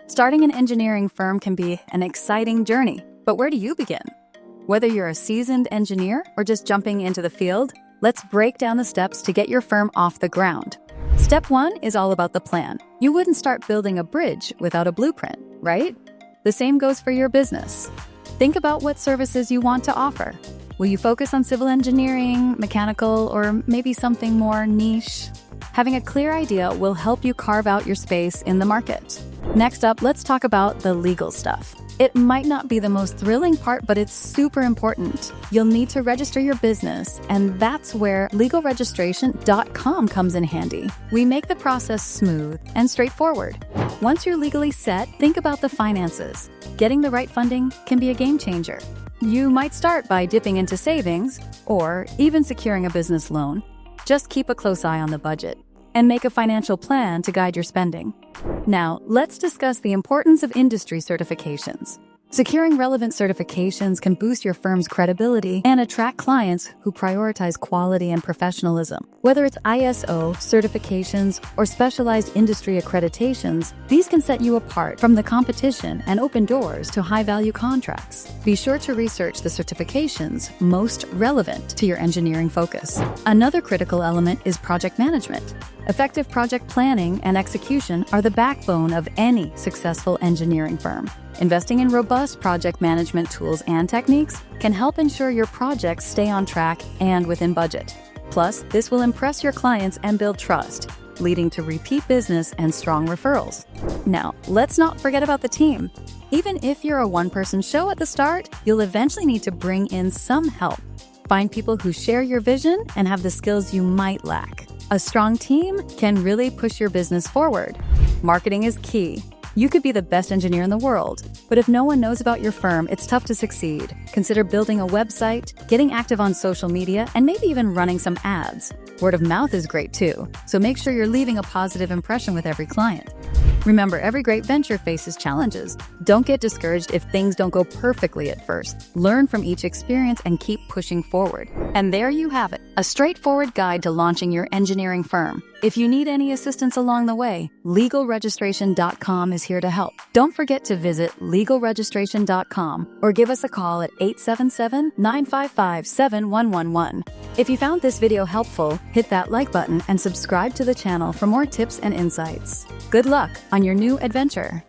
Starting an engineering firm can be an exciting journey, but where do you begin? Whether you're a seasoned engineer or just jumping into the field, let's break down the steps to get your firm off the ground. Step 1 is all about the plan. You wouldn't start building a bridge without a blueprint, right? The same goes for your business. Think about what services you want to offer. Will you focus on civil engineering, mechanical, or maybe something more niche? Having a clear idea will help you carve out your space in the market. Next up, let's talk about the legal stuff. It might not be the most thrilling part, but it's super important. You'll need to register your business, and that's where legalregistration.com comes in handy. We make the process smooth and straightforward. Once you're legally set, think about the finances. Getting the right funding can be a game changer. You might start by dipping into savings or even securing a business loan. Just keep a close eye on the budget and make a financial plan to guide your spending. Now, let's discuss the importance of industry certifications. Securing relevant certifications can boost your firm's credibility and attract clients who prioritize quality and professionalism. Whether it's ISO certifications or specialized industry accreditations, these can set you apart from the competition and open doors to high-value contracts. Be sure to research the certifications most relevant to your engineering focus. Another critical element is project management. Effective project planning and execution are the backbone of any successful engineering firm. Investing in robust project management tools and techniques can help ensure your projects stay on track and within budget. Plus, this will impress your clients and build trust, leading to repeat business and strong referrals. Now, let's not forget about the team. Even if you're a one-person show at the start, you'll eventually need to bring in some help. Find people who share your vision and have the skills you might lack. A strong team can really push your business forward. Marketing is key. You could be the best engineer in the world, but if no one knows about your firm, it's tough to succeed. Consider building a website, getting active on social media, and maybe even running some ads. Word of mouth is great too, so make sure you're leaving a positive impression with every client. Remember, every great venture faces challenges. Don't get discouraged if things don't go perfectly at first. Learn from each experience and keep pushing forward. And there you have it, a straightforward guide to launching your engineering firm. If you need any assistance along the way, legalregistration.com is here to help. Don't forget to visit legalregistration.com or give us a call at 877-955-7111. If you found this video helpful, hit that like button and subscribe to the channel for more tips and insights. Good luck on your new adventure.